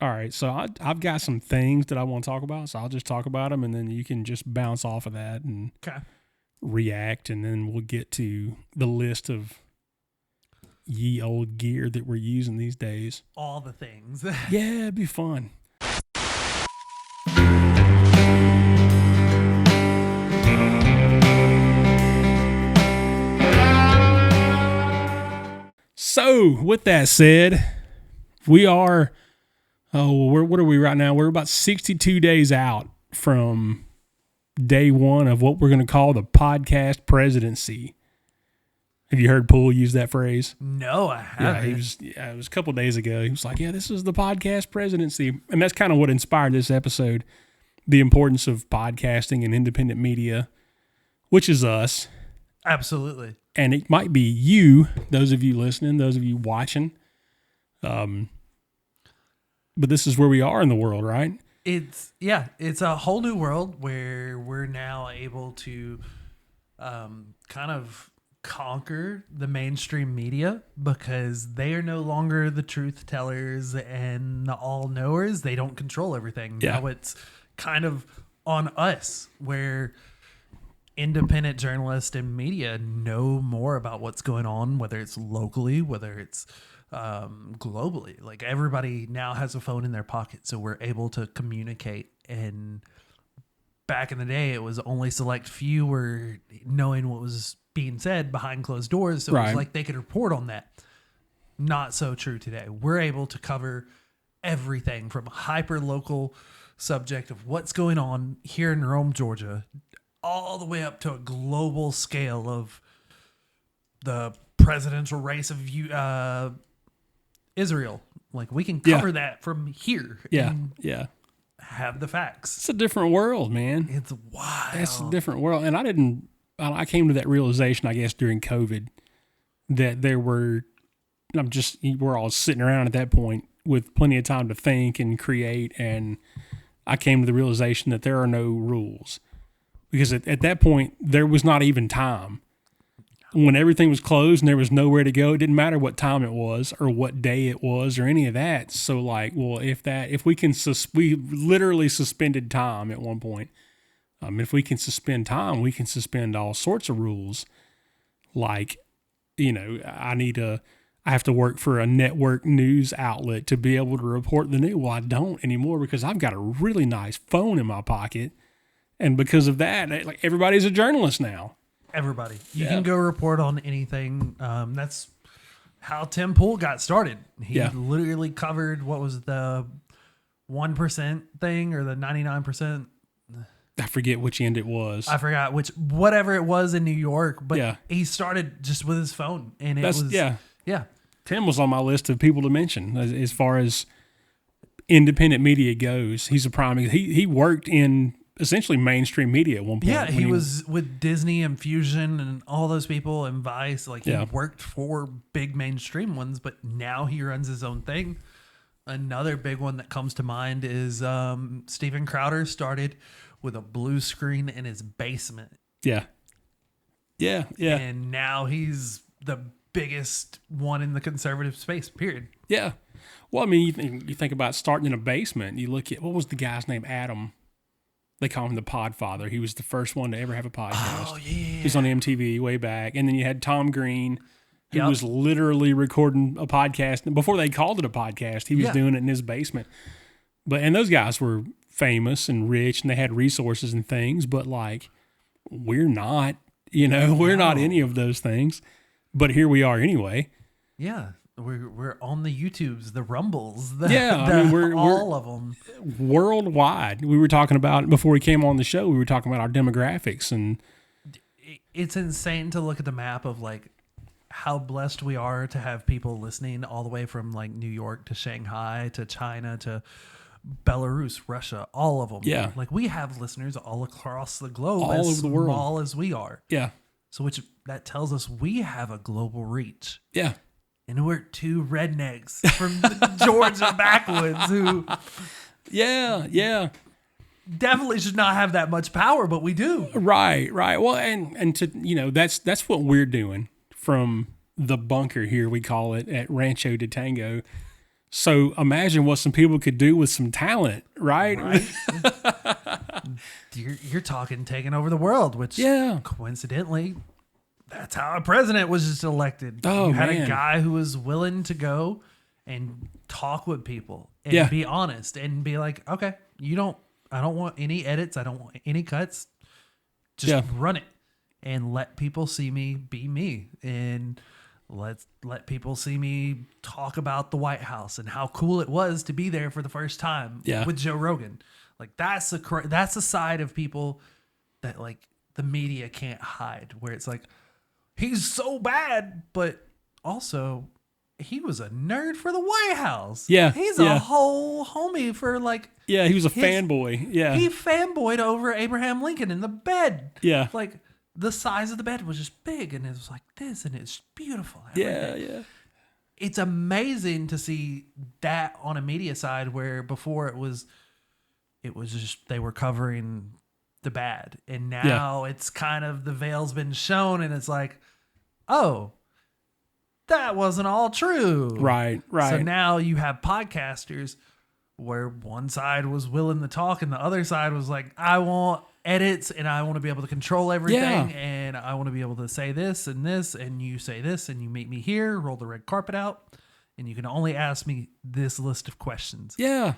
All right, so I've got some things that I want to talk about, so I'll just talk about them, and then you can just bounce off of that and react, and then we'll get to the list of ye old gear that we're using these days. All the things. Yeah, it'd be fun. So, with that said, we are, what are we right now? We're about 62 days out from day one of what we're going to call the podcast presidency. Have you heard Poole use that phrase? No, I haven't. It was a couple of days ago. He was like, yeah, this is the podcast presidency. And that's kind of what inspired this episode, the importance of podcasting and independent media, which is us. Absolutely. And it might be you, those of you listening, those of you watching. But this is where we are in the world, right? It's a whole new world where we're now able to kind of conquer the mainstream media because they are no longer the truth tellers and the all knowers. They don't control everything. Yeah. Now it's kind of on us where independent journalists and media know more about what's going on, whether it's locally, whether it's globally. Like everybody now has a phone in their pocket, so we're able to communicate. And back in the day, it was only select few were knowing what was being said behind closed doors, so it was like they could report on that. Not so true today. We're able to cover everything from a hyper local subject of what's going on here in Rome, Georgia, all the way up to a global scale of the presidential race of Israel. Like we can cover that from here. And have the facts. It's a different world, man. It's wild. It's a different world. And I came to that realization, I guess, during COVID that we're all sitting around at that point with plenty of time to think and create. And I came to the realization that there are no rules. Because at that point, there was not even time. When everything was closed and there was nowhere to go, it didn't matter what time it was or what day it was or any of that. So like, well, we literally suspended time at one point. If we can suspend time, we can suspend all sorts of rules. Like, I have to work for a network news outlet to be able to report the news. Well, I don't anymore because I've got a really nice phone in my pocket. And because of that, like everybody's a journalist now. Everybody. You can go report on anything. That's how Tim Poole got started. He literally covered what was the 1% thing or the 99%. I forget which end it was. I forgot whatever it was in New York. But he started just with his phone. And Tim was on my list of people to mention as far as independent media goes. He's a prime. He worked in essentially mainstream media at one point. Yeah, he was with Disney and Fusion and all those people and Vice. Like he worked for big mainstream ones, but now he runs his own thing. Another big one that comes to mind is Steven Crowder started with a blue screen in his basement. Yeah. And now he's the biggest one in the conservative space, period. Yeah. Well, I mean, you think about starting in a basement. You look at, what was the guy's name? Adam. They call him the Podfather. He was the first one to ever have a podcast. Oh, yeah. He's on MTV way back. And then you had Tom Green, who was literally recording a podcast. Before they called it a podcast, he was doing it in his basement. And those guys were famous and rich, and they had resources and things. But, like, we're not, we're not any of those things. But here we are anyway. Yeah. We're on the YouTubes, the Rumbles, we're all of them worldwide. We were talking about before we came on the show. We were talking about our demographics, and it's insane to look at the map of like how blessed we are to have people listening all the way from like New York to Shanghai to China to Belarus, Russia, all of them. Yeah, like we have listeners all across the globe, all over the world, small as we are. Yeah, so that tells us we have a global reach. Yeah. And we're two rednecks from the Georgia backwoods who definitely should not have that much power, but we do. Right. Well, and to that's what we're doing from the bunker here, we call it, at Rancho de Tango. So imagine what some people could do with some talent, right? You're talking taking over the world, which coincidentally, that's how a president was just elected. Oh, you had man. a guy who was willing to go and talk with people and be honest and be like, okay, I don't want any edits. I don't want any cuts. Just run it and let people see me be me. And let people see me talk about the White House and how cool it was to be there for the first time with Joe Rogan. Like that's a side of people that like the media can't hide, where it's like, he's so bad, but also he was a nerd for the White House. Yeah. He's a whole homie for like. Yeah, he was a fanboy. Yeah. He fanboyed over Abraham Lincoln in the bed. Yeah. Like the size of the bed was just big and it was like this and it's beautiful. Yeah. It's amazing to see that on a media side where before it was just they were covering the bad. And now it's kind of the veil's been shown and it's like, oh, that wasn't all true. Right. So now you have podcasters where one side was willing to talk and the other side was like, I want edits and I want to be able to control everything and I want to be able to say this and you say this and you meet me here, roll the red carpet out, and you can only ask me this list of questions. Yeah.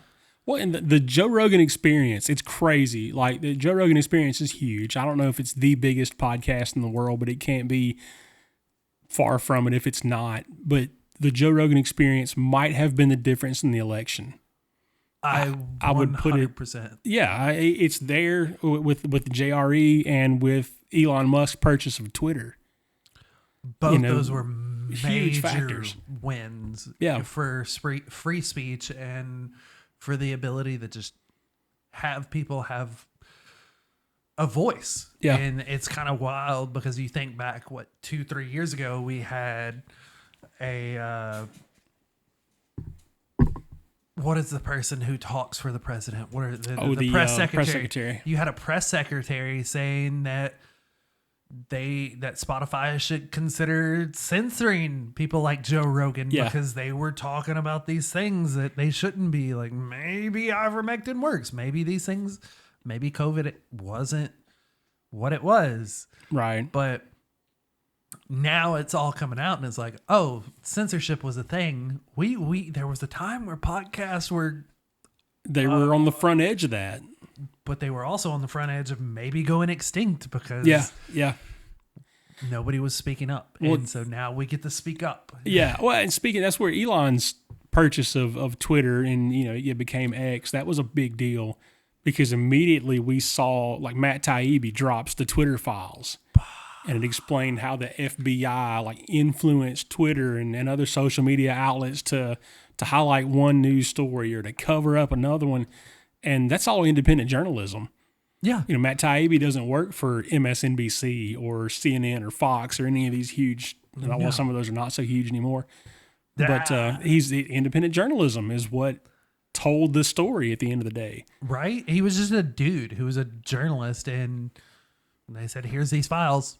Well, and the Joe Rogan experience, it's crazy. Like the Joe Rogan experience is huge. I don't know if it's the biggest podcast in the world, but it can't be far from it if it's not. But the Joe Rogan experience might have been the difference in the election. I would put it. Yeah, it's there with the JRE and with Elon Musk's purchase of Twitter. Both those were huge major factors. wins Yeah. for free speech and for the ability to just have people have a voice. Yeah. And it's kind of wild because you think back, 2-3 years ago, we had a, what is the person who talks for the president? What are the press secretary? Press secretary. You had a press secretary saying that Spotify should consider censoring people like Joe Rogan because they were talking about these things that they shouldn't be. Like maybe ivermectin works. Maybe these things, maybe COVID wasn't what it was. Right. But now it's all coming out and it's like, oh, censorship was a thing. There was a time where podcasts were on the front edge of that. But they were also on the front edge of maybe going extinct because nobody was speaking up. Well, and so now we get to speak up. Yeah. Well, and that's where Elon's purchase of Twitter and, it became X. That was a big deal because immediately we saw like Matt Taibbi drops the Twitter files and it explained how the FBI like influenced Twitter and other social media outlets to highlight one news story or to cover up another one. And that's all independent journalism. Yeah. Matt Taibbi doesn't work for MSNBC or CNN or Fox or any of these huge, well, some of those are not so huge anymore. But he's independent journalism is what told the story at the end of the day. Right? He was just a dude who was a journalist and they said, here's these files.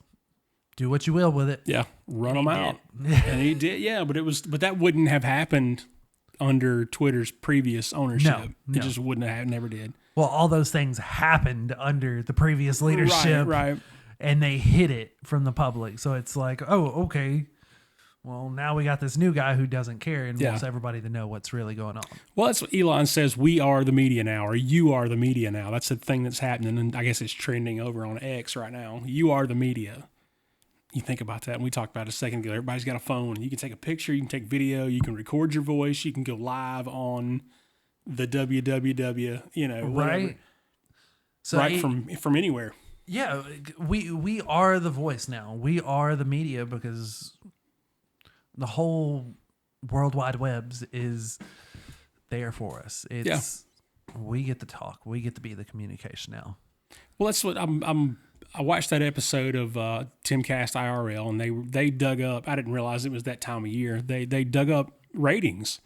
Do what you will with it. Yeah. Run them out. And he did. Yeah. But that wouldn't have happened under Twitter's previous ownership. No. It just wouldn't have, never did. Well, all those things happened under the previous leadership. Right. And they hid it from the public. So it's like, oh, okay. Well, now we got this new guy who doesn't care and wants everybody to know what's really going on. Well, that's what Elon says. We are the media now, or you are the media now. That's the thing that's happening. And I guess it's trending over on X right now. You are the media. You think about that, and we talked about it a second ago. Everybody's got a phone. You can take a picture, you can take video, you can record your voice, you can go live on the www, whatever. Right. So right from anywhere. Yeah, we are the voice now. We are the media because the whole World Wide Webs is there for us. We get to talk. We get to be the communication now. Well, that's what I watched that episode of Timcast IRL, and they dug up. I didn't realize it was that time of year. They dug up ratings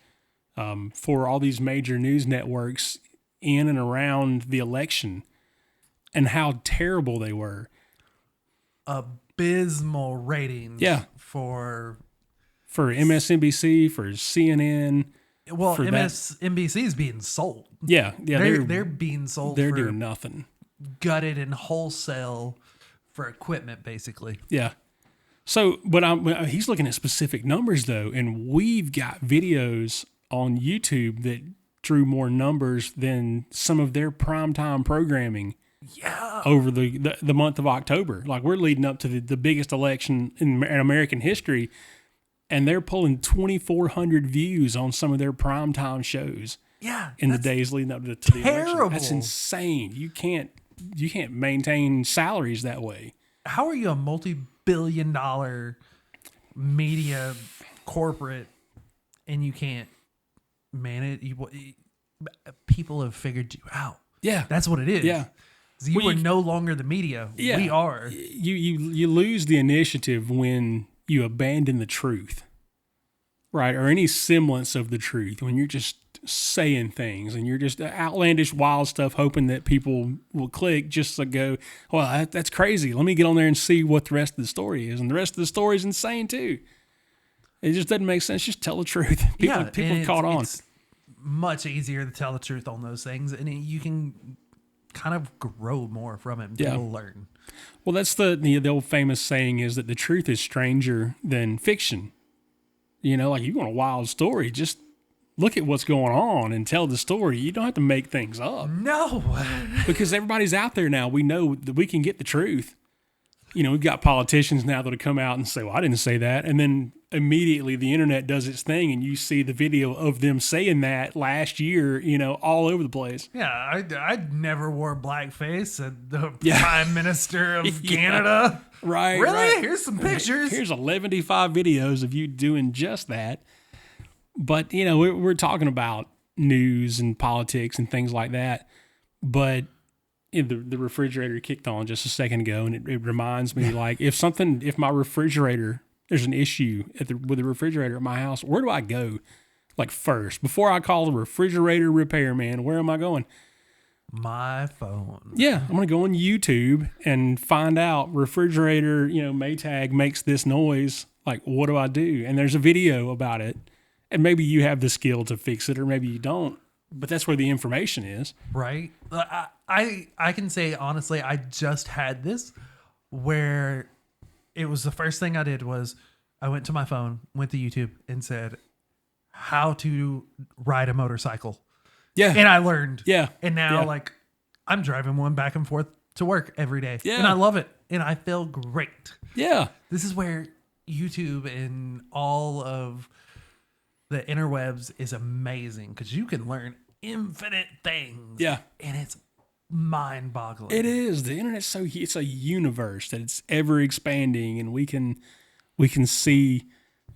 for all these major news networks in and around the election, and how terrible they were. Abysmal ratings. Yeah. For MSNBC, for CNN, Well, for MSNBC is being sold. Yeah. They're being sold. They're for doing nothing. Gutted and wholesale for equipment, basically. Yeah. So, but he's looking at specific numbers though, and we've got videos on YouTube that drew more numbers than some of their primetime programming. Yeah. Over the month of October. Like, we're leading up to the biggest election in American history, and they're pulling 2,400 views on some of their primetime shows. Yeah. In the days leading up to the terrible. election. That's insane. You can't maintain salaries that way. How are you a multi-billion-dollar media corporate and you can't manage? People have figured you out. Yeah. That's what it is. Yeah. You are no longer the media. Yeah. We are. You lose the initiative when you abandon the truth, right? Or any semblance of the truth, when you're just saying things and you're just outlandish, wild stuff, hoping that people will click just to go, well, that's crazy. Let me get on there and see what the rest of the story is. And the rest of the story is insane too. It just doesn't make sense. Just tell the truth. People caught on. It's much easier to tell the truth on those things, and you can kind of grow more from it and people learn. Well, that's the old famous saying is that the truth is stranger than fiction. You know, like, you want a wild story, just look at what's going on and tell the story. You don't have to make things up. No. Because everybody's out there now. We know that we can get the truth. You know, we've got politicians now that'll come out and say, well, I didn't say that. And then immediately the internet does its thing and you see the video of them saying that last year, you know, all over the place. Yeah, I never wore blackface at the Prime Minister of Canada. Right. Really? Right. Here's some pictures. Here's 115 videos of you doing just that. But, you know, we're talking about news and politics and things like that. But the refrigerator kicked on just a second ago, and it reminds me, like, if my refrigerator, there's an issue with the refrigerator at my house, where do I go? Like, first, before I call the refrigerator repairman, where am I going? My phone. Yeah, I'm going to go on YouTube and find out refrigerator, Maytag makes this noise. Like, what do I do? And there's a video about it. And maybe you have the skill to fix it, or maybe you don't. But that's where the information is. Right. I can say, honestly, I just had this where it was the first thing I did was I went to my phone, went to YouTube, and said, how to ride a motorcycle. Yeah. And I learned. Yeah. And now, I'm driving one back and forth to work every day. Yeah. And I love it. And I feel great. Yeah. This is where YouTube and all of the interwebs is amazing because you can learn infinite things. Yeah. And it's mind-boggling. It is. The internet's it's a universe that it's ever expanding, and we can see,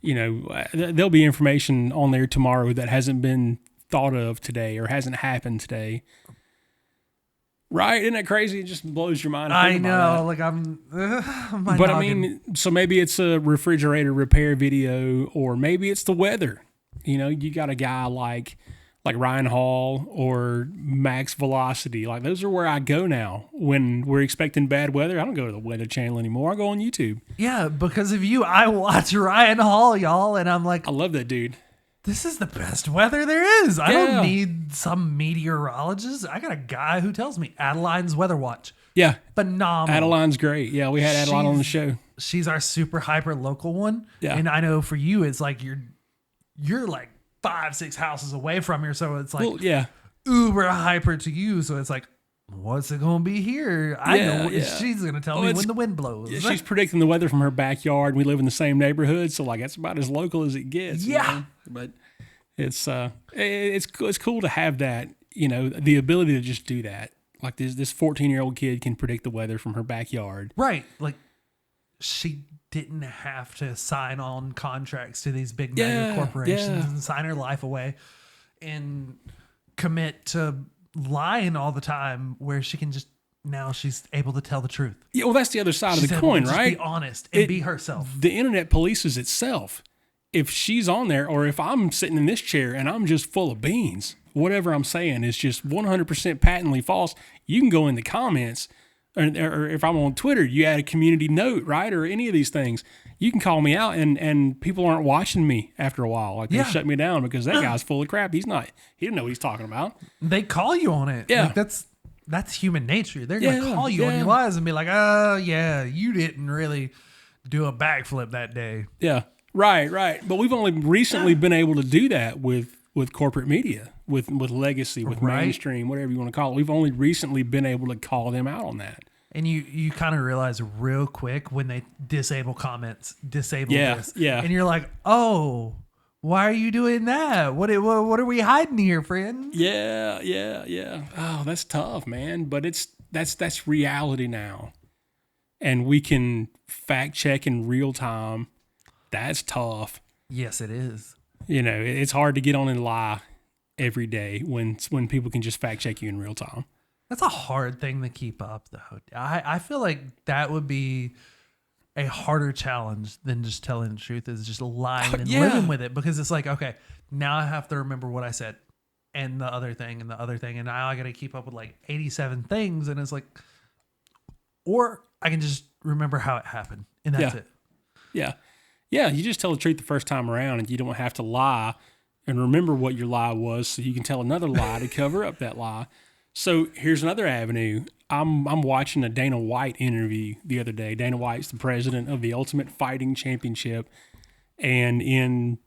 there'll be information on there tomorrow that hasn't been thought of today or hasn't happened today. Right? Isn't that crazy? It just blows your mind. I know. Like so maybe it's a refrigerator repair video, or maybe it's the weather. You got a guy like Ryan Hall or Max Velocity. Like, those are where I go now when we're expecting bad weather. I don't go to the Weather Channel anymore. I go on YouTube. Yeah, because of you, I watch Ryan Hall, y'all, and I'm like, I love that dude. This is the best weather there is. I don't need some meteorologist. I got a guy who tells me Adeline's Weather Watch. Yeah. Phenomenal. Adeline's great. Yeah, we had Adeline on the show. She's our super hyper local one. Yeah. And I know for you, it's like you're like 5-6 houses away from here. So it's like uber hyper to you. So it's like, what's it going to be here? I know she's going to tell me when the wind blows. Yeah, she's predicting the weather from her backyard. We live in the same neighborhood. So that's about as local as it gets. Yeah. But it's cool to have that, the ability to just do that. Like this 14-year-old kid can predict the weather from her backyard. Right. Like, she didn't have to sign on contracts to these big mega corporations and sign her life away and commit to lying all the time, where she can now she's able to tell the truth. Yeah, well, that's the other side of the coin, right? Be honest and be herself. The internet polices itself. If she's on there, or if I'm sitting in this chair and I'm just full of beans, whatever I'm saying is just 100% patently false, you can go in the comments or if I'm on Twitter, you add a community note, right? Or any of these things, you can call me out and people aren't watching me after a while. Like they shut me down because that guy's full of crap. He didn't know what he's talking about. They call you on it. Yeah. Like that's human nature. They're going to call you on your lies and be like, oh yeah, you didn't really do a backflip that day. Yeah. Right. But we've only recently been able to do that with corporate media, with legacy, with mainstream, whatever you want to call it. We've only recently been able to call them out on that. And you kind of realize real quick when they disable comments, disable this. Yeah. And you're like, oh, why are you doing that? What are we hiding here, friend? Yeah. Oh, that's tough, man. But that's reality now. And we can fact check in real time. That's tough. Yes, it is. You know, it's hard to get on and lie every day when people can just fact check you in real time. That's a hard thing to keep up, though. I feel like that would be a harder challenge than just telling the truth, is just lying and living with it. Because it's like, okay, now I have to remember what I said and the other thing and the other thing. And now I got to keep up with like 87 things. And it's like, or I can just remember how it happened. And that's it. Yeah. Yeah. You just tell the truth the first time around and you don't have to lie and remember what your lie was so you can tell another lie to cover up that lie. So here's another avenue. I'm watching a Dana White interview the other day. Dana White's the president of the Ultimate Fighting Championship. And in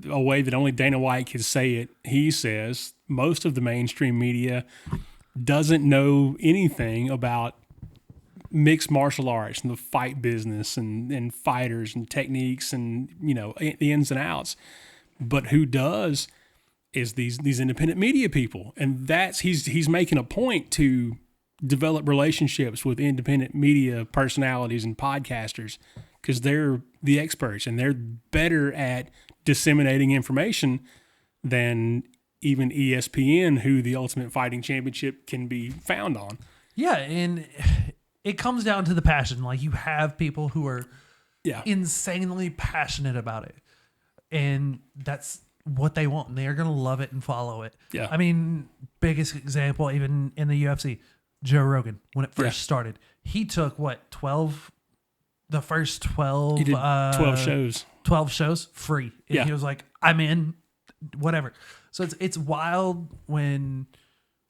a way that only Dana White can say it, he says most of the mainstream media doesn't know anything about mixed martial arts and the fight business and fighters and techniques and, you know, the ins and outs. But who does is these independent media people. And he's making a point to develop relationships with independent media personalities and podcasters because they're the experts and they're better at disseminating information than even ESPN, who the Ultimate Fighting Championship can be found on. Yeah, and it comes down to the passion. Like, you have people who are insanely passionate about it. And that's what they want, and they are going to love it and follow it. Yeah. I mean, biggest example, even in the UFC, Joe Rogan, when it first started, he took the first 12, he did 12 shows. 12 shows free. And he was like, I'm in, whatever. So it's wild when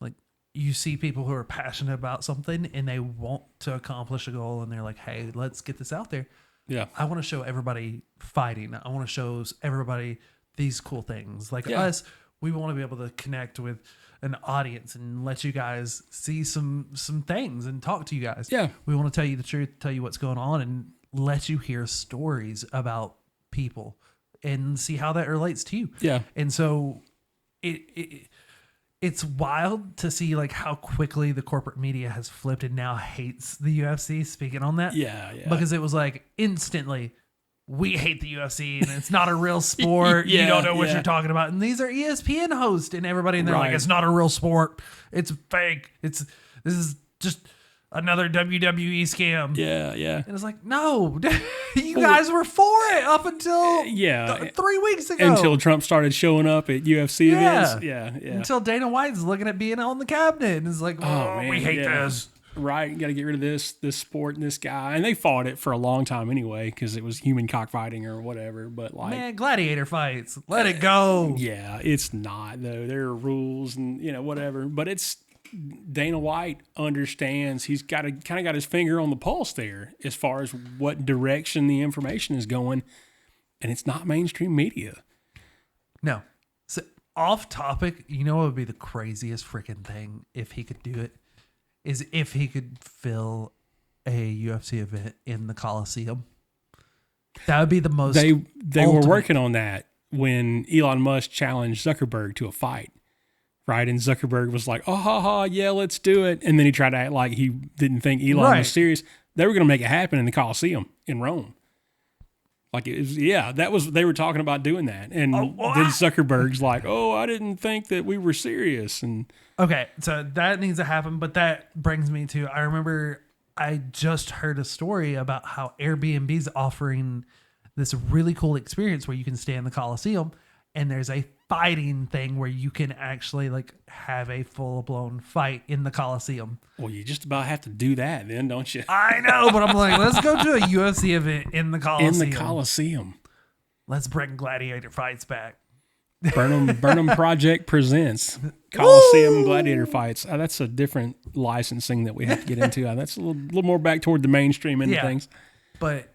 like you see people who are passionate about something and they want to accomplish a goal and they're like, hey, let's get this out there. Yeah. I want to show everybody fighting. I want to show everybody these cool things. Like us, we want to be able to connect with an audience and let you guys see some things and talk to you guys. Yeah. We want to tell you the truth, tell you what's going on, and let you hear stories about people and see how that relates to you. Yeah. And so it's wild to see like how quickly the corporate media has flipped and now hates the UFC, speaking on that. Yeah. Because it was like instantly, we hate the UFC and it's not a real sport. You don't know what you're talking about. And these are ESPN hosts and everybody, and they're like, it's not a real sport. It's fake. This is just another WWE scam. Yeah. And it's like, no, you guys were for it up until 3 weeks ago. Until Trump started showing up at UFC events. Yeah. Until Dana White's looking at being on the cabinet and is like, man, we hate this. Right, you got to get rid of this sport and this guy. And they fought it for a long time anyway because it was human cockfighting or whatever. But like, man, gladiator fights, let it go. Yeah, it's not though. There are rules and whatever. But it's Dana White understands. He's got his finger on the pulse there as far as what direction the information is going, and it's not mainstream media. No. So off topic, what would be the craziest freaking thing if he could do it? Is if he could fill a UFC event in the Coliseum. That would be the most. They were working on that when Elon Musk challenged Zuckerberg to a fight, right? And Zuckerberg was like, yeah, let's do it. And then he tried to act like he didn't think Elon was serious. They were going to make it happen in the Coliseum in Rome. Like it was, they were talking about doing that. And then Zuckerberg's like, I didn't think that we were serious. And okay, so that needs to happen. But that brings me to, I remember I just heard a story about how Airbnb's offering this really cool experience where you can stay in the Coliseum and there's a fighting thing where you can actually like have a full blown fight in the Coliseum. Well, you just about have to do that then, don't you? I know, but I'm like, let's go to a UFC event in the Coliseum. In the Coliseum. Let's bring gladiator fights back. Burnham Project presents Coliseum gladiator fights. That's a different licensing that we have to get into. That's a little more back toward the mainstream end of things. But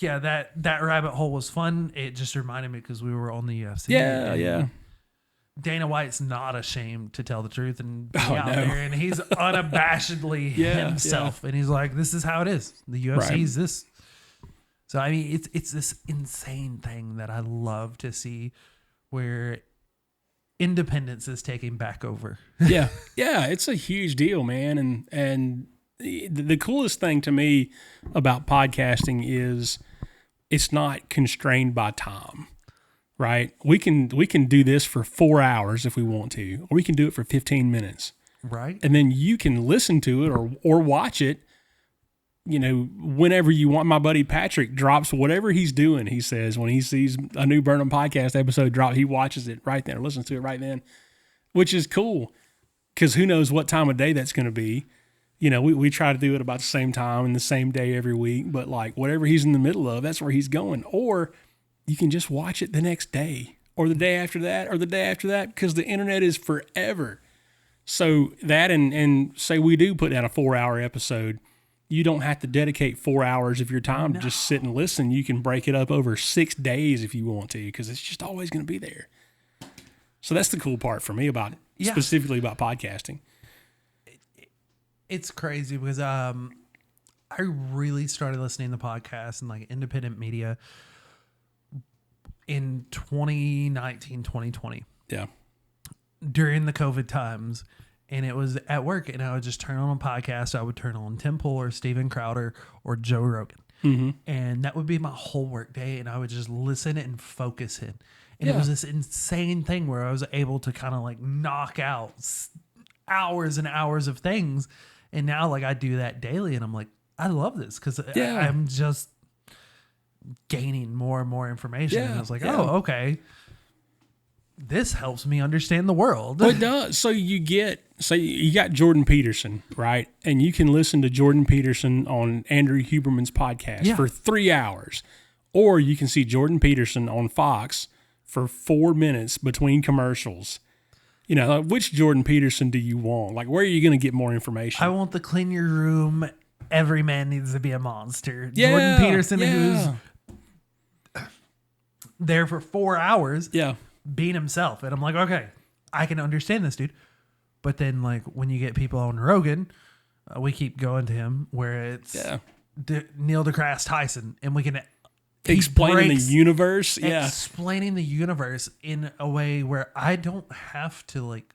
that rabbit hole was fun. It just reminded me because we were on the UFC. Yeah. Dana White's not ashamed to tell the truth and be out there, and he's unabashedly himself. And he's like, "This is how it is. The UFC is this." So I mean, it's this insane thing that I love to see, where independence is taking back over. Yeah, it's a huge deal, man. And the coolest thing to me about podcasting is it's not constrained by time, right? We can do this for 4 hours if we want to, or we can do it for 15 minutes, right? And then you can listen to it or watch it, whenever you want. My buddy Patrick drops whatever he's doing. He says when he sees a new Burnham Podcast episode drop, he watches it right then or listens to it right then, which is cool because who knows what time of day that's going to be. We try to do it about the same time and the same day every week, but like whatever he's in the middle of, that's where he's going. Or you can just watch it the next day or the day after that or the day after that because the internet is forever. So that and say we do put down a 4-hour episode, you don't have to dedicate 4 hours of your time to just sit and listen. You can break it up over 6 days if you want to because it's just always going to be there. So that's the cool part for me about it, specifically about podcasting. It's crazy because I really started listening to podcasts and like independent media in 2019, 2020. Yeah. During the COVID times. And it was at work, and I would just turn on a podcast. I would turn on Tim Pool or Steven Crowder or Joe Rogan. Mm-hmm. And that would be my whole work day, and I would just listen and focus in. And it was this insane thing where I was able to kind of like knock out hours and hours of things. And now like I do that daily, and I'm like, I love this because I'm just gaining more and more information. And I was like, oh, okay. This helps me understand the world. Well, it does. So you got Jordan Peterson, right? And you can listen to Jordan Peterson on Andrew Huberman's podcast for 3 hours. Or you can see Jordan Peterson on Fox for 4 minutes between commercials. Like, which Jordan Peterson do you want? Like, where are you going to get more information? I want the clean your room. Every man needs to be a monster. Jordan Peterson, who's there for 4 hours. Yeah. Being himself. And I'm like, okay, I can understand this, dude. But then like when you get people on Rogan, we keep going to him where it's Neil deGrasse Tyson, and we can explaining the universe. Yeah. Explaining the universe in a way where I don't have to like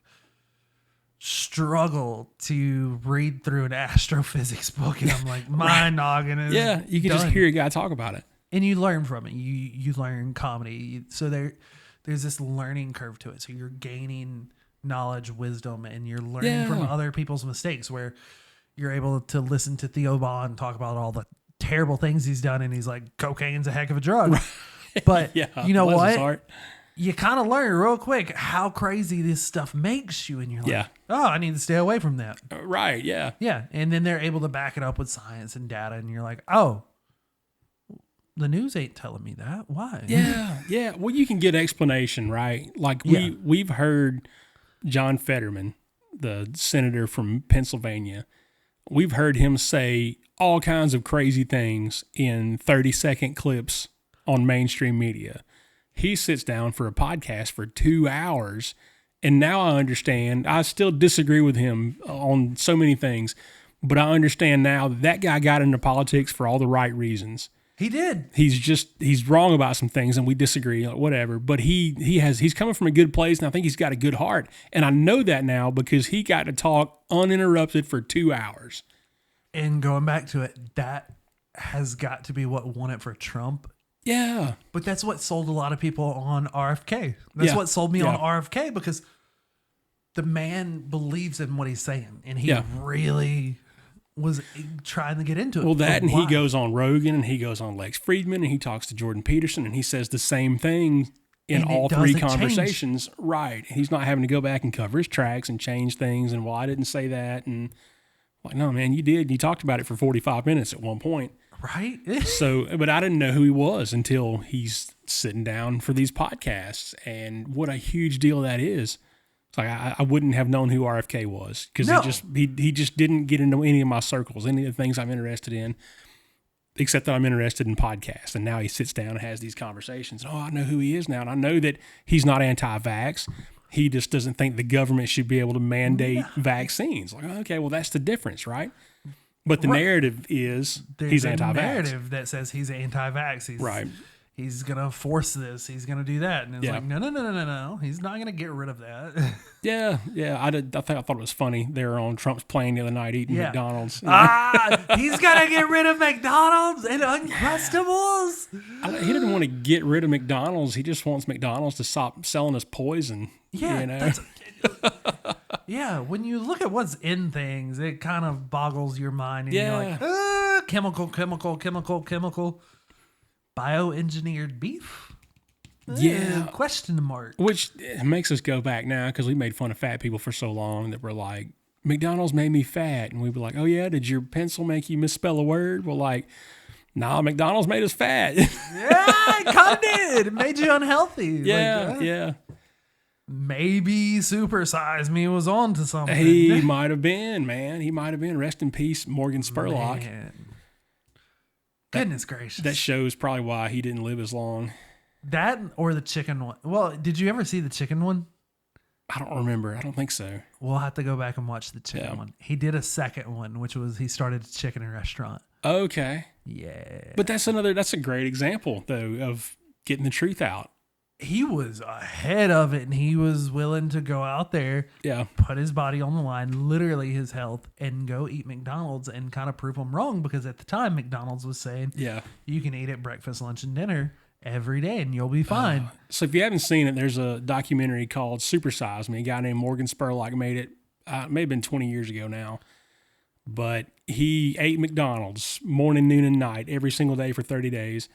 struggle to read through an astrophysics book, and I'm like, my noggin is you can just hear a guy talk about it. And you learn from it. You learn comedy. So there's this learning curve to it. So you're gaining knowledge, wisdom, and you're learning from other people's mistakes, where you're able to listen to Theo Bond talk about all the terrible things he's done. And he's like, cocaine's a heck of a drug. Right. But you know what? You kind of learn real quick how crazy this stuff makes you. And you're like, oh, I need to stay away from that. Right. Yeah. Yeah. And then they're able to back it up with science and data. And you're like, oh, the news ain't telling me that. Why? Yeah. Well, you can get explanation, right? Like we've heard John Fetterman, the senator from Pennsylvania, we've heard him say all kinds of crazy things in 30-second clips on mainstream media. He sits down for a podcast for 2 hours, and now I understand. I still disagree with him on so many things, but I understand now that guy got into politics for all the right reasons. He did. He's wrong about some things, and we disagree, whatever. But he's coming from a good place, and I think he's got a good heart. And I know that now because he got to talk uninterrupted for 2 hours. And going back to it, that has got to be what won it for Trump. Yeah. But that's what sold a lot of people on RFK. That's what sold me on RFK, because the man believes in what he's saying, and he really was trying to get into it. Well, that, and he goes on Rogan, and he goes on Lex Friedman, and he talks to Jordan Peterson, and he says the same thing in And all it three doesn't conversations. Right. He's not having to go back and cover his tracks and change things. And, well, I didn't say that. And like, no, man, you did. You talked about it for 45 minutes at one point. Right. So, but I didn't know who he was until he's sitting down for these podcasts. And what a huge deal that is. It's like I wouldn't have known who RFK was because he just didn't get into any of my circles, any of the things I'm interested in, except that I'm interested in podcasts. And now he sits down and has these conversations. Oh, I know who he is now. And I know that he's not anti-vax. He just doesn't think the government should be able to mandate vaccines. Like, okay, well, that's the difference, right? But the narrative is he's anti-vax. There's a narrative that says he's anti-vax. Right. He's going to force this. He's going to do that. And it's like, no. He's not going to get rid of that. Yeah. I thought it was funny. They were on Trump's plane the other night eating McDonald's. He's going to get rid of McDonald's and Uncrustables. He didn't want to get rid of McDonald's. He just wants McDonald's to stop selling us poison. Yeah. You know? Yeah. When you look at what's in things, it kind of boggles your mind. And you're like, chemical. Bioengineered beef? Question mark. Which makes us go back now because we made fun of fat people for so long that we're like, McDonald's made me fat. And we'd be like, oh, yeah, did your pencil make you misspell a word? Well, like, nah, McDonald's made us fat. Yeah, it kind of did. It made you unhealthy. Yeah. Maybe Super Size Me was on to something. He might have been, man. He might have been. Rest in peace, Morgan Spurlock. Man. Goodness gracious. That shows probably why he didn't live as long. That or the chicken one. Well, did you ever see the chicken one? I don't remember. I don't think so. We'll have to go back and watch the chicken one. He did a second one, which was he started a chicken restaurant. Okay. Yeah. But that's a great example, though, of getting the truth out. He was ahead of it, and he was willing to go out there, put his body on the line, literally his health, and go eat McDonald's and kind of prove them wrong. Because at the time, McDonald's was saying, you can eat at breakfast, lunch, and dinner every day, and you'll be fine. So if you haven't seen it, there's a documentary called Super Size Me. A guy named Morgan Spurlock made it. It may have been 20 years ago now. But he ate McDonald's morning, noon, and night every single day for 30 days.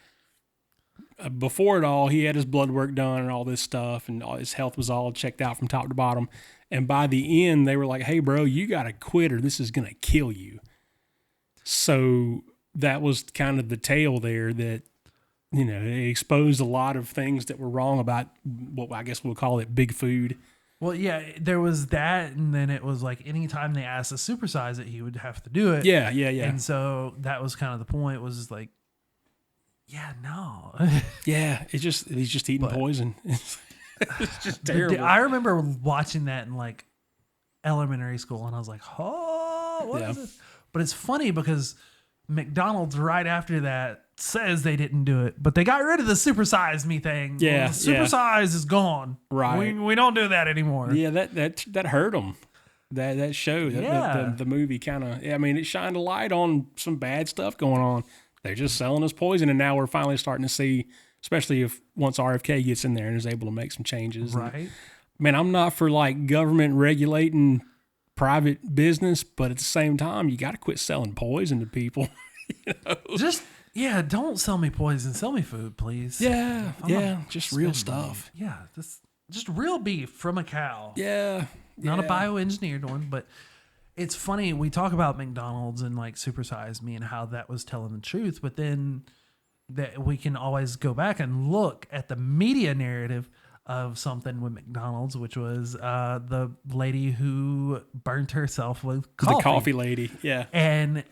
Before it all, he had his blood work done and all this stuff, and all his health was all checked out from top to bottom. And by the end, they were like, hey, bro, you got to quit or this is going to kill you. So that was kind of the tale there that, you know, it exposed a lot of things that were wrong about what I guess we'll call it big food. Well, yeah, there was that, and then it was like anytime they asked to supersize it, he would have to do it. Yeah. And so that was kind of the point, was like, yeah, no. Yeah, he's just eating poison. It's just terrible. I remember watching that in like elementary school, and I was like, oh, what is this? But it's funny because McDonald's right after that says they didn't do it, but they got rid of the supersize me thing. Yeah. The supersize is gone. Right. We don't do that anymore. Yeah, that hurt them. That show, the movie kind of, I mean, it shined a light on some bad stuff going on. They're just selling us poison, and now we're finally starting to see, especially if once RFK gets in there and is able to make some changes. Right. And, man, I'm not for like government regulating private business, but at the same time, you got to quit selling poison to people. You know? Don't sell me poison. Sell me food, please. Just real stuff. Yeah, just real beef from a cow. Yeah. Not a bioengineered one, but it's funny. We talk about McDonald's and like Supersize Me and how that was telling the truth, but then that we can always go back and look at the media narrative of something with McDonald's, which was the lady who burnt herself with coffee. The coffee lady, yeah. And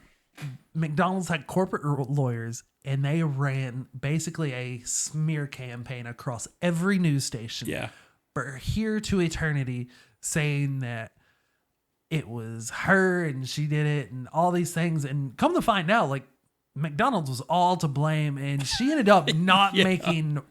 McDonald's had corporate lawyers, and they ran basically a smear campaign across every news station for here to eternity, saying that it was her and she did it and all these things. And come to find out, like, McDonald's was all to blame, and she ended up not making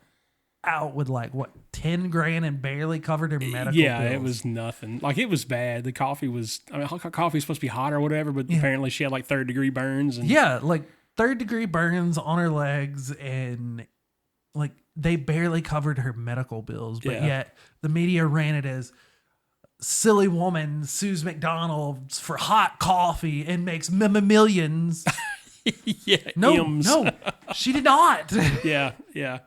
out with like what, 10 grand and barely covered her medical bills. It was nothing. Like, it was bad. The coffee was, I mean, coffee's supposed to be hot or whatever, but apparently she had like 3rd-degree burns. And like 3rd-degree burns on her legs, and like they barely covered her medical bills, but yet the media ran it as silly woman sues McDonald's for hot coffee and makes millions. No, she did not. Yeah.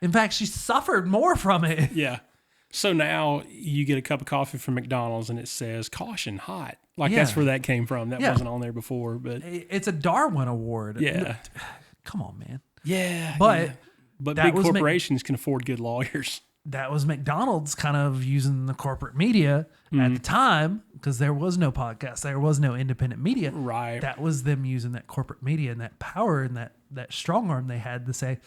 In fact, she suffered more from it. Yeah. So now you get a cup of coffee from McDonald's and it says caution hot. Like Yeah. that's where that came from. That Yeah. wasn't on there before, but It's a Darwin Award. yeah. Come on, man. Yeah. But yeah. But that big was corporations can afford good lawyers. that was McDonald's kind of using the corporate media at the time, because there was no podcast, there was no independent media. Right. That was them using that corporate media and that power and that strong arm they had to say,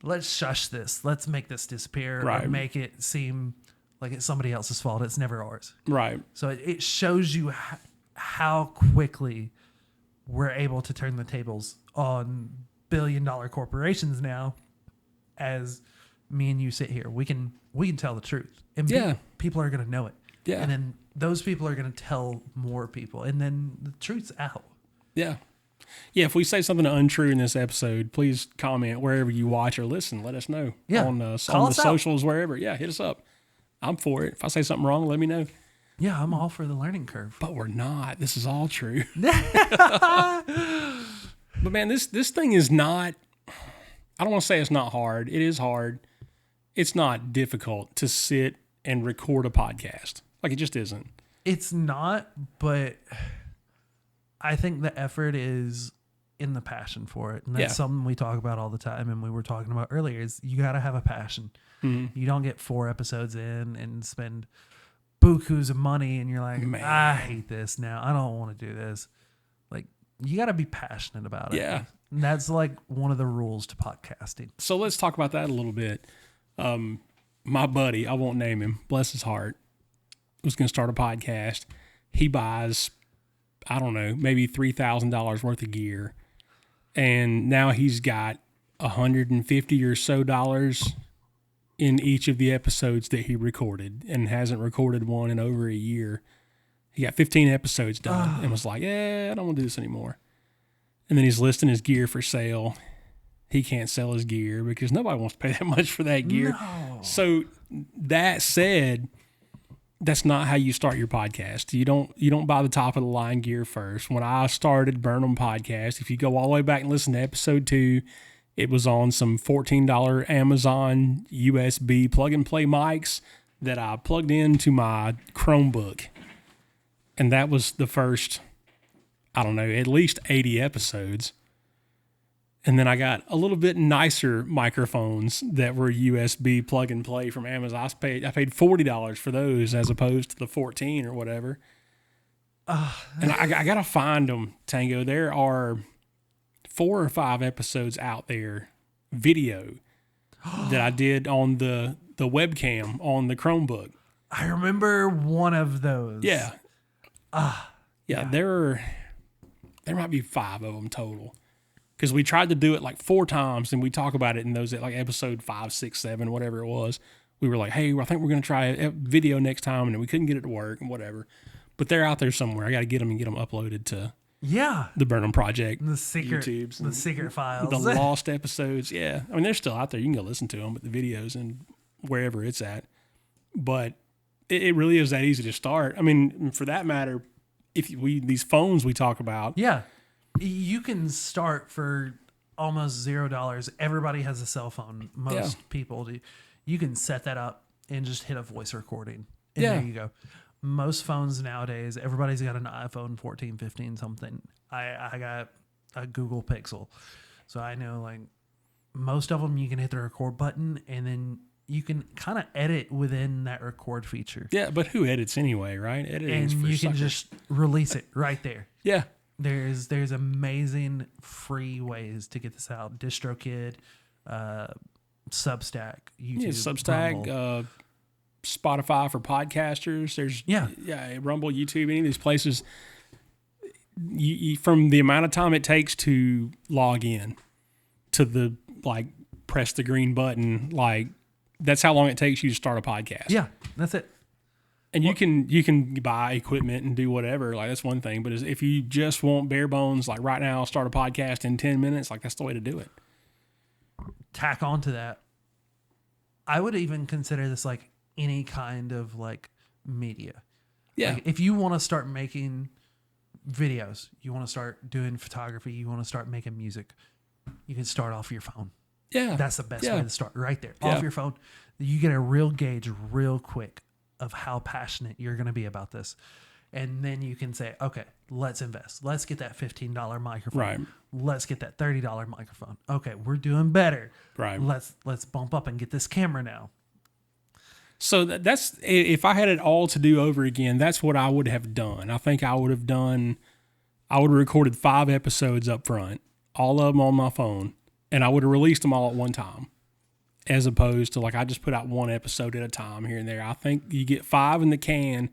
let's shush this. Let's make this disappear. Right. Or make it seem like it's somebody else's fault. It's never ours. Right. So it shows you how quickly we're able to turn the tables on billion-dollar corporations now. As me and you sit here, we can tell the truth, and Yeah. people are going to know it. Yeah. And then those people are going to tell more people, and then the truth's out. Yeah. Yeah, if we say something untrue in this episode, please comment wherever you watch or listen. Let us know. Yeah. On the Call us out. socials, wherever. Yeah, hit us up. I'm for it. If I say something wrong, let me know. Yeah, I'm all for the learning curve. But we're not. This is all true. But man, this thing is not, I don't want to say it's not hard. It is hard. It's not difficult to sit and record a podcast. Like, it just isn't. It's not, but I think the effort is in the passion for it. And that's something we talk about all the time. And we were talking about earlier is you got to have a passion. Mm-hmm. You don't get 4 episodes in and spend bukus of money. And you're like, Man. I hate this now. I don't want to do this. Like, you got to be passionate about it. Yeah. And that's like one of the rules to podcasting. So let's talk about that a little bit. My buddy, I won't name him, bless his heart, was going to start a podcast. He buys, I don't know, maybe $3,000 worth of gear. And now he's got $150 or so in each of the episodes that he recorded, and hasn't recorded one in over a year. He got 15 episodes done and was like, yeah, I don't want to do this anymore. And then he's listing his gear for sale. He can't sell his gear because nobody wants to pay that much for that gear. No. So that said, that's not how you start your podcast. You don't buy the top of the line gear first. When I started Burnham Podcast, if you go all the way back and listen to episode 2, it was on some $14 Amazon USB plug and play mics that I plugged into my Chromebook. And that was the first, I don't know, at least 80 episodes. And then I got a little bit nicer microphones that were USB plug and play from Amazon. I paid $40 for those as opposed to the 14 or whatever. And I got to find them, Tango. There are 4 or 5 episodes out there, video, that I did on the webcam on the Chromebook. I remember one of those. Yeah. Yeah, there might be 5 of them total. Because we tried to do it like 4 times, and we talk about it in those, like episode 5, 6, 7, whatever it was. We were like, hey, I think we're going to try a video next time, and we couldn't get it to work and whatever. But they're out there somewhere. I got to get them and get them uploaded to the Burnham Project, the secret, YouTubes, the secret files, the lost episodes. Yeah, I mean they're still out there. You can go listen to them, but the videos and wherever it's at. But it really is that easy to start. I mean, for that matter, if these phones we talk about, you can start for almost $0. Everybody has a cell phone. Most people do. You can set that up and just hit a voice recording. And there you go. Most phones nowadays, everybody's got an iPhone 14, 15, something. I got a Google Pixel. So I know like most of them you can hit the record button and then you can kind of edit within that record feature. Yeah, but who edits anyway, right? Editing's And for you can suckers. just release it right there. Yeah. There's amazing free ways to get this out. DistroKid, Substack, YouTube, Substack, Rumble. Spotify for podcasters. There's Rumble, YouTube, any of these places. You from the amount of time it takes to log in to the press the green button, that's how long it takes you to start a podcast. Yeah, that's it. And you can buy equipment and do whatever. That's one thing. But if you just want bare bones, like right now, start a podcast in 10 minutes, that's the way to do it. Tack onto that. I would even consider this like any kind of media. Yeah. If you want to start making videos, you want to start doing photography, you want to start making music, you can start off your phone. Yeah. That's the best way to start right there. Yeah. Off your phone. You get a real gauge real quick of how passionate you're going to be about this. And then you can say, okay, let's invest. Let's get that $15 microphone. Right. Let's get that $30 microphone. Okay, we're doing better. Right. Let's bump up and get this camera now. So that's, if I had it all to do over again, that's what I would have done. I think I would have recorded 5 episodes up front, all of them on my phone, and I would have released them all at one time, as opposed to like I just put out 1 episode at a time here and there. I think you get 5 in the can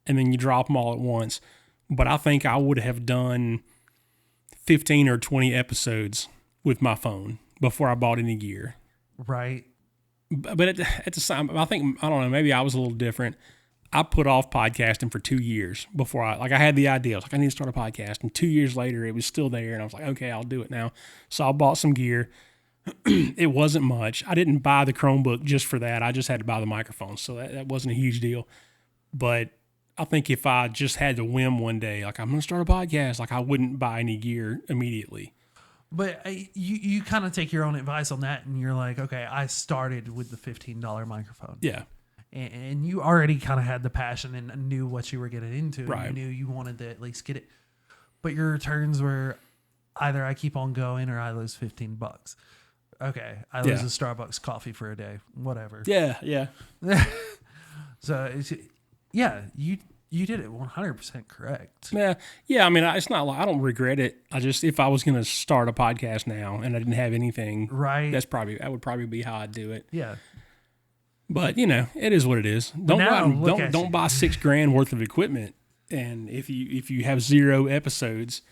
and then you drop them all at once. But I think I would have done 15 or 20 episodes with my phone before I bought any gear. Right. But at the same, I don't know, maybe I was a little different. I put off podcasting for 2 years before I had the idea. I was like, I need to start a podcast. And 2 years later, it was still there. And I was like, okay, I'll do it now. So I bought some gear. It wasn't much. I didn't buy the Chromebook just for that. I just had to buy the microphone. So that wasn't a huge deal. But I think if I just had to whim one day, like I'm going to start a podcast, like I wouldn't buy any gear immediately. But you kind of take your own advice on that, and you're like, okay, I started with the $15 microphone. Yeah. And you already kind of had the passion and knew what you were getting into. Right. And you knew you wanted to at least get it. But your returns were either I keep on going or I lose $15. Okay, I lose a Starbucks coffee for a day, whatever. Yeah, yeah. So, yeah, you did it 100% correct. Yeah. I mean, it's not like I don't regret it. I just, if I was going to start a podcast now and I didn't have anything, right, that would probably be how I'd do it. Yeah. But it is what it is. Don't buy $6,000 worth of equipment, and if you have 0 episodes,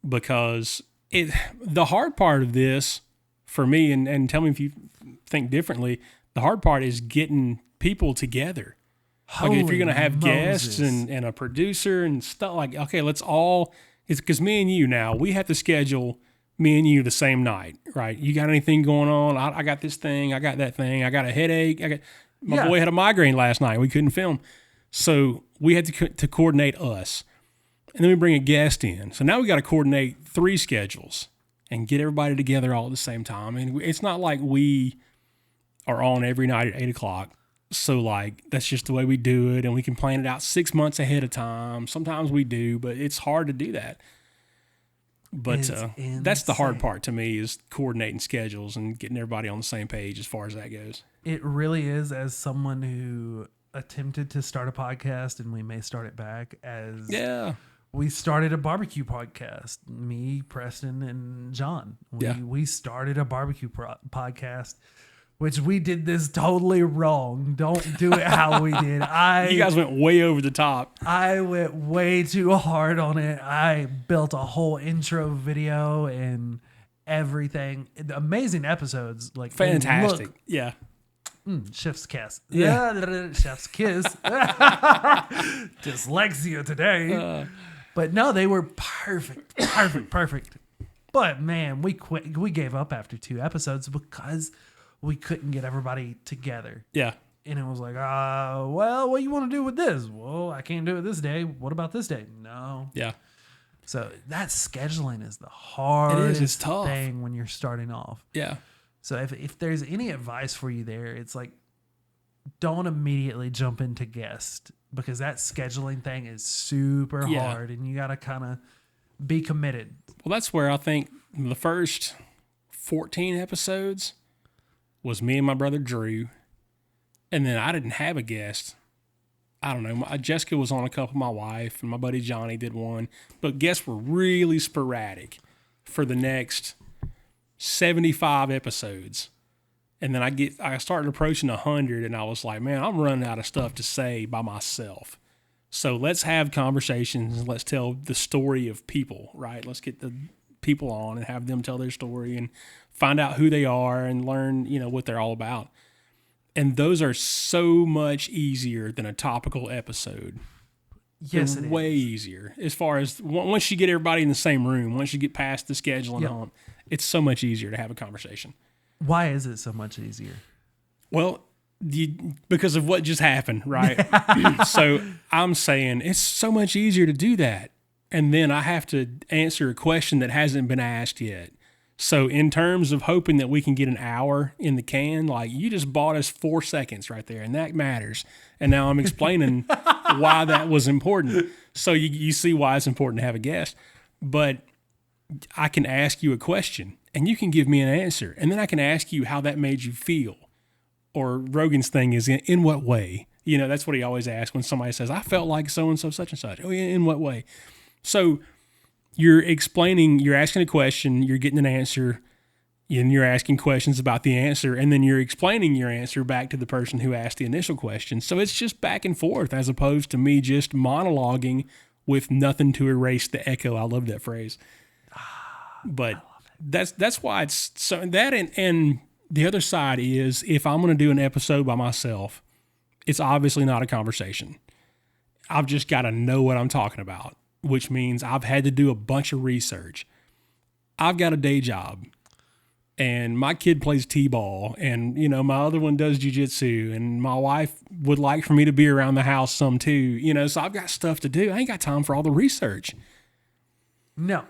because the hard part of this for me, and tell me if you think differently, the hard part is getting people together. Like if you're going to have guests and a producer and stuff, like, okay, it's because me and you now, we have to schedule me and you the same night, right? You got anything going on? I got this thing. I got that thing. I got a headache. My boy had a migraine last night. We couldn't film. So we had to coordinate us. And then we bring a guest in. So now we got to coordinate 3 schedules and get everybody together all at the same time. And it's not like we are on every night at 8 o'clock. So like, that's just the way we do it. And we can plan it out 6 months ahead of time. Sometimes we do, but it's hard to do that. But that's the hard part to me, is coordinating schedules and getting everybody on the same page as far as that goes. It really is. As someone who attempted to start a podcast, and we may start it back, we started a barbecue podcast, me, Preston, and John. We started a barbecue podcast, which we did this totally wrong. Don't do it how we did. You guys went way over the top. I went way too hard on it. I built a whole intro video and everything. Amazing episodes. Like, fantastic. Yeah. Chef's kiss. Yeah. Chef's kiss. Dyslexia today. But no, they were perfect. Perfect. But man, we quit. We gave up after 2 episodes because we couldn't get everybody together. Yeah. And it was like, well, what do you want to do with this? Well, I can't do it this day. What about this day? No. Yeah. So that scheduling is the hardest it's tough thing when you're starting off. Yeah. So if there's any advice for you there, it's like, don't immediately jump into guest, because that scheduling thing is super hard, and you got to kind of be committed. Well, that's where I think the first 14 episodes was me and my brother Drew, and then I didn't have a guest. I don't know. Jessica was on a couple, my wife, and my buddy Johnny did one, but guests were really sporadic for the next 75 episodes. And then I started approaching 100, and I was like, man, I'm running out of stuff to say by myself. So let's have conversations. Let's tell the story of people, right? Let's get the people on and have them tell their story and find out who they are and learn, what they're all about. And those are so much easier than a topical episode. Yes, it is. Way easier. As far as once you get everybody in the same room, once you get past the scheduling hump, it's so much easier to have a conversation. Why is it so much easier? Well, because of what just happened, right? So I'm saying it's so much easier to do that. And then I have to answer a question that hasn't been asked yet. So in terms of hoping that we can get an hour in the can, like you just bought us 4 seconds right there, and that matters. And now I'm explaining why that was important. So you see why it's important to have a guest. But I can ask you a question, and you can give me an answer. And then I can ask you how that made you feel. Or Rogan's thing is, in what way? You know, that's what he always asks when somebody says, I felt like so-and-so, such and such. Oh, yeah, in what way? So you're explaining, you're asking a question, you're getting an answer, and you're asking questions about the answer, and then you're explaining your answer back to the person who asked the initial question. So it's just back and forth as opposed to me just monologuing with nothing to erase the echo. I love that phrase. But that's why it's so that and the other side is if I'm going to do an episode by myself, it's obviously not a conversation. I've just got to know what I'm talking about, which means I've had to do a bunch of research. I've got a day job, and my kid plays t-ball, and you know my other one does jiu-jitsu, and my wife would like for me to be around the house some too. You know, so I've got stuff to do. I ain't got time for all the research. No.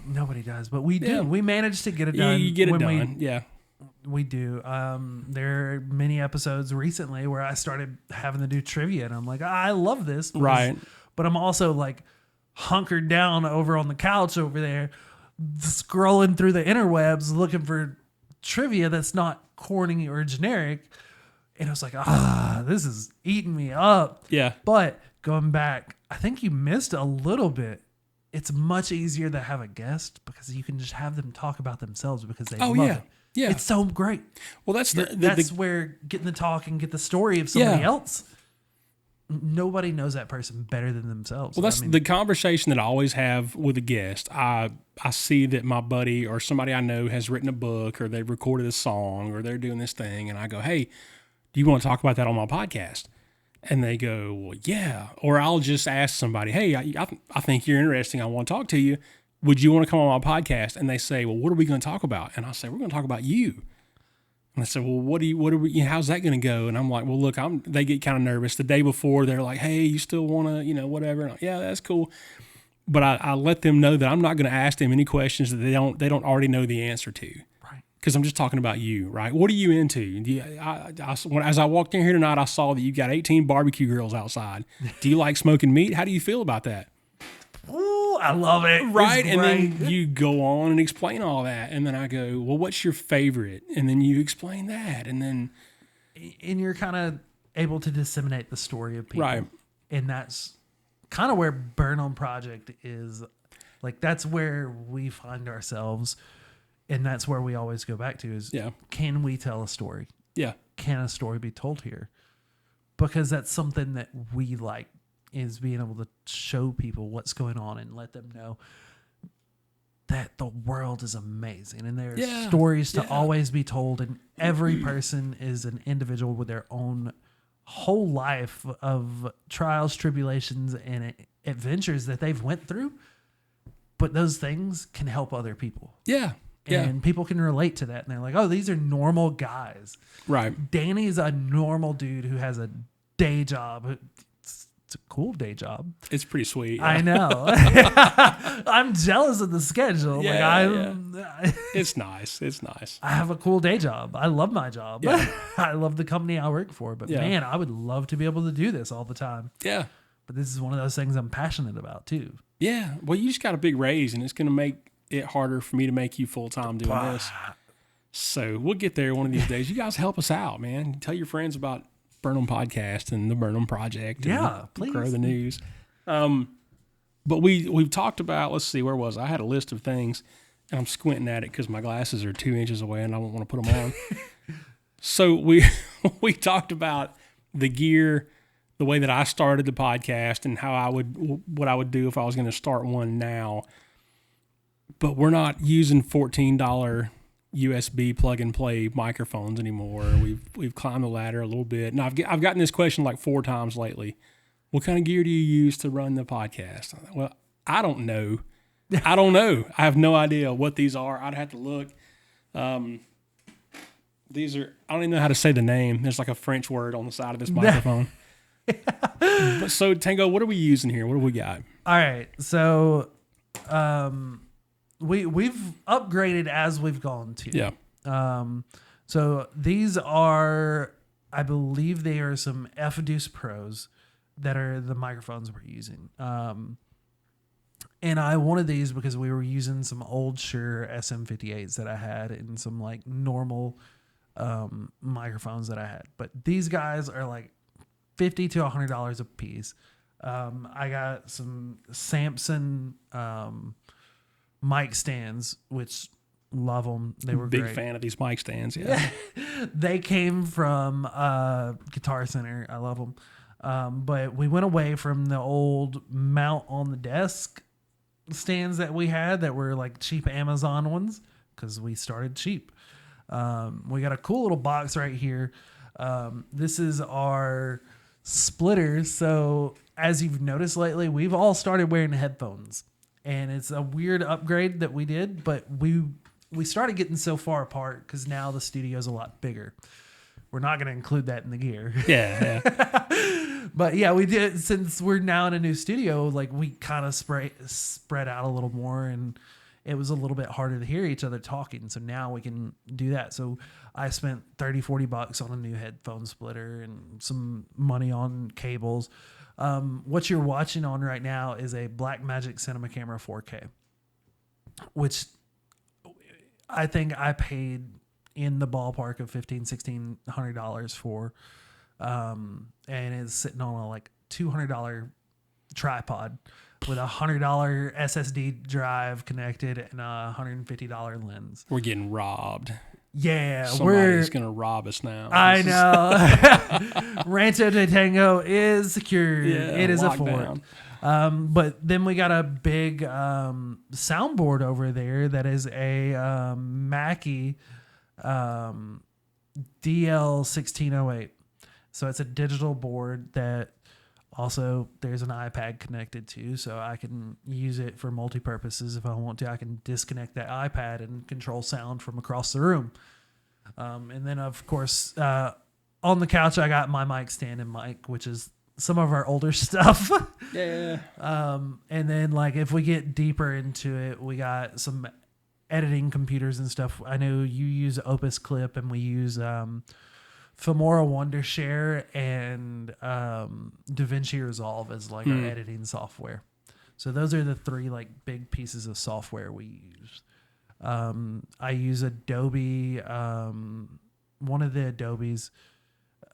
Nobody does, but we do. Yeah. We manage to get it done. You get it done. Yeah. We do. There are many episodes recently where I started having to do trivia, and I'm like, I love this. Right. But I'm also like hunkered down over on the couch over there, scrolling through the interwebs looking for trivia that's not corny or generic. And I was like, this is eating me up. Yeah. But going back, I think you missed a little bit. It's much easier to have a guest because you can just have them talk about themselves because they love it. Yeah. It's so great. Well, that's where getting to talk and get the story of somebody else. Nobody knows that person better than themselves. Well, that's the conversation that I always have with a guest. I see that my buddy or somebody I know has written a book or they've recorded a song or they're doing this thing. And I go, hey, do you want to talk about that on my podcast? And they go, well, yeah. Or I'll just ask somebody, hey, I think you're interesting. I want to talk to you. Would you want to come on my podcast? And they say, well, what are we going to talk about? And I say, we're going to talk about you. And I said, well, how's that going to go? And I'm like, well, look, they get kind of nervous. The day before, they're like, hey, you still want to, whatever. And yeah, that's cool. But I let them know that I'm not going to ask them any questions that they don't already know the answer to. Right. Because I'm just talking about you, right? What are you into? As I walked in here tonight, I saw that you got 18 barbecue grills outside. Do you like smoking meat? How do you feel about that? Ooh, I love it. Right. And then you go on and explain all that. And then I go, well, what's your favorite? And then you explain that. And then. And you're kind of able to disseminate the story of people. Right. And that's kind of where Burnham Project is. Like, that's where we find ourselves. And that's where we always go back to is, can we tell a story? Yeah. Can a story be told here? Because that's something that we like. Is being able to show people what's going on and let them know that the world is amazing and there's stories to always be told, and every person is an individual with their own whole life of trials, tribulations, and adventures that they've went through. But those things can help other people. Yeah. And people can relate to that. And they're like, oh, these are normal guys. Right. Danny's a normal dude who has a day job. It's a cool day job. It's pretty sweet. Yeah. I know. I'm jealous of the schedule. Yeah, It's nice. It's nice. I have a cool day job. I love my job. Yeah. I love the company I work for. But man, I would love to be able to do this all the time. Yeah. But this is one of those things I'm passionate about too. Yeah. Well, you just got a big raise, and it's going to make it harder for me to make you full-time doing this. So we'll get there one of these days. You guys help us out, man. Tell your friends about Burnham Podcast and the Burnham Project. Yeah, please. Grow the news. But we've talked about, let's see, where was I? I had a list of things, and I'm squinting at it because my glasses are 2 inches away and I don't want to put them on. So we talked about the gear, the way that I started the podcast, and what I would do if I was going to start one now. But we're not using $14 USB plug and play microphones anymore. We've climbed the ladder a little bit, and I've gotten this question like 4 times lately. What kind of gear do you use to run the podcast? Well, I don't know. I have no idea what these are. I'd have to look. These are, I don't even know how to say the name. There's like a French word on the side of this microphone. So Tango, what are we using here? What do we got? All right, so we've upgraded as we've gone too. Yeah. So these are, I believe they are some F-Deuce Pros that are the microphones we're using. And I wanted these because we were using some old Shure SM58s that I had and some like normal microphones that I had. But these guys are like $50 to $100 a piece. I got some Samson mic stands, which love them. They were big great. fan of these mic stands. Yeah. They came from Guitar Center. I love them. But we went away from the old mount on the desk stands that we had that were like cheap Amazon ones because we started cheap. We got a cool little box right here. This is our splitter. So as you've noticed lately, we've all started wearing headphones, and it's a weird upgrade that we did, but we started getting so far apart because now the studio's a lot bigger. We're not going to include that in the gear. Yeah. But yeah, we did, since we're now in a new studio, like we kind of spread out a little more, and it was a little bit harder to hear each other talking. So now we can do that. So I spent $30-$40 on a new headphone splitter and some money on cables. What you're watching on right now is a Blackmagic Cinema Camera 4K, which I think I paid in the ballpark of $1,500-$1,600 for, and it's sitting on a like $200 tripod with a $100 SSD drive connected and a $150 lens. We're getting robbed. Yeah, somebody's gonna rob us now. I know. Rancho de Tango is secure. Yeah, it is a lockdown. fort. But then we got a big soundboard over there that is a Mackie DL1608. So it's a digital board that also there's an iPad connected to, so I can use it for multi-purposes if I want to. I can disconnect that iPad and control sound from across the room. And then, of course, on the couch, I got my mic stand and mic, which is some of our older stuff. Yeah. And then, like, if we get deeper into it, we got some editing computers and stuff. I know you use Opus Clip, and we use Filmora Wondershare and DaVinci Resolve as like our editing software. So those are the three like big pieces of software we use. I use Adobe, one of the Adobes,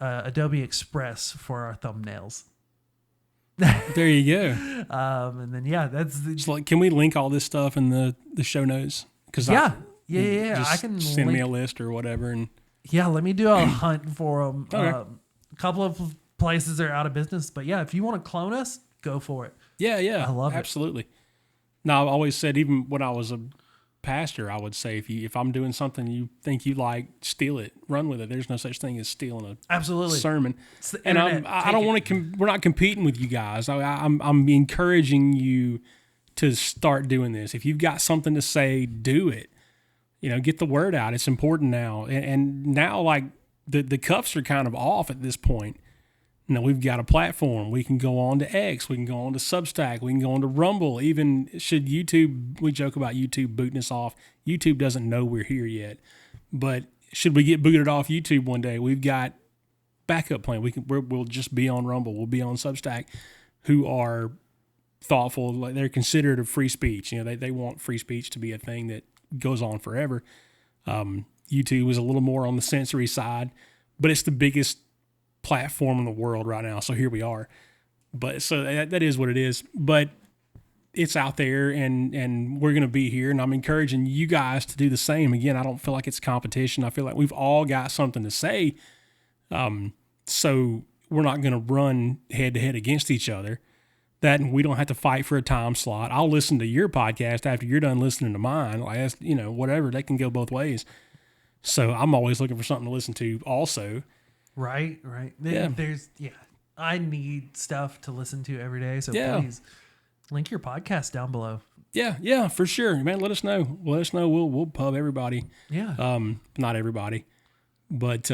Adobe Express for our thumbnails. There you go. And then that's So, like, can we link all this stuff in the show notes? Because yeah. just I can send me a list or whatever. And yeah, let me do a hunt for them. Okay. A couple of places are out of business, but yeah, if you want to clone us, go for it. yeah, I love it. absolutely. Now, I've always said, even when I was a pastor, I would say, if I'm doing something you think you like, steal it, run with it. There's no such thing as stealing a Absolutely. sermon. It's the And internet. I don't want to. We're not competing with you guys. I'm encouraging you to start doing this. If you've got something to say, do it. Get the word out. It's important now. And now, like, the cuffs are kind of off at this point. We've got a platform. We can go on to X. We can go on to Substack. We can go on to Rumble. Even should YouTube, we joke about YouTube booting us off. YouTube doesn't know we're here yet. But should we get booted off YouTube one day, we've got backup plan. We'll just be on Rumble. We'll be on Substack, who are thoughtful. Like, they're considerate of free speech. They want free speech to be a thing that goes on forever. YouTube is a little more on the sensory side, but it's the biggest platform in the world right now. So here we are. But so that is what it is. But it's out there, and we're going to be here. And I'm encouraging you guys to do the same. Again, I don't feel like it's competition. I feel like we've all got something to say. So we're not going to run head to head against each other. That we don't have to fight for a time slot. I'll listen to your podcast after you're done listening to mine. Like, that's, whatever. They can go both ways. So I'm always looking for something to listen to also. Right. Yeah. I need stuff to listen to every day. So Yeah. please link your podcast down below. Yeah, for sure, man. Let us know. We'll pub everybody. Yeah. Not everybody, but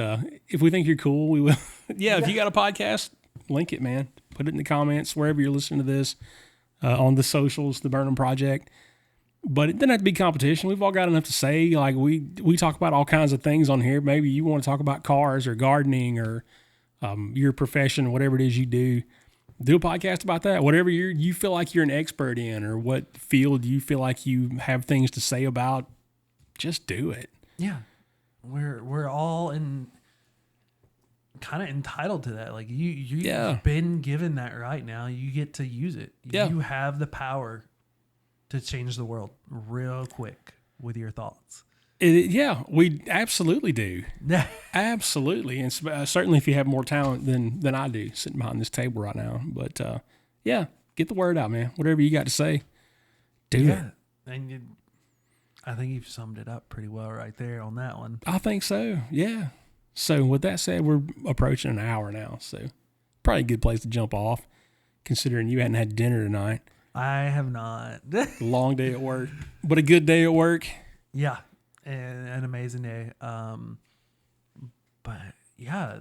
if we think you're cool, we will. Yeah. If you got a podcast, link it, man. Put it in the comments wherever you're listening to this, on the socials, the Burnham Project. But it doesn't have to be competition. We've all got enough to say. Like we talk about all kinds of things on here. Maybe you want to talk about cars or gardening or your profession, whatever it is you do. Do a podcast about that. Whatever you feel like you're an expert in, or what field you feel like you have things to say about, just do it. Yeah, we're all kind of entitled to that. Like you've been given that right now. You get to use it. Yeah. You have the power to change the world real quick with your thoughts. We absolutely do. Absolutely. And certainly if you have more talent than I do sitting behind this table right now. But get the word out, man. Whatever you got to say, do it. And I think you've summed it up pretty well right there on that one. I think so. Yeah. So with that said, we're approaching an hour now. So probably a good place to jump off, considering you hadn't had dinner tonight. I have not. Long day at work, but a good day at work. Yeah. And an amazing day. But yeah,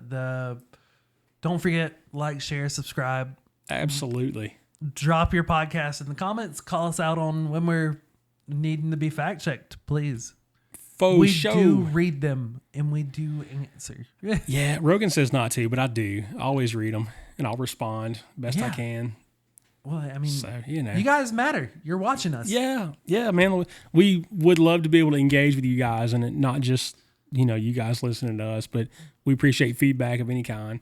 don't forget, like, share, subscribe. Absolutely. Drop your podcast in the comments. Call us out on when we're needing to be fact checked, please. We do read them and we do answer. Yeah, Rogan says not to, but I do. I always read them and I'll respond best I can. Well, I mean, so, you guys matter. You're watching us. Yeah, man. We would love to be able to engage with you guys, and not just you guys listening to us, but we appreciate feedback of any kind.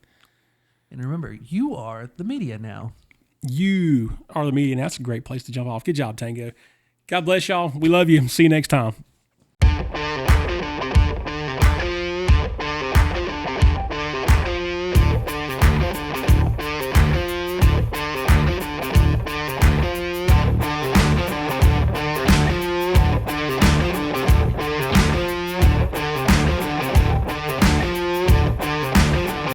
And remember, you are the media now. You are the media, and that's a great place to jump off. Good job, Tango. God bless y'all. We love you. See you next time.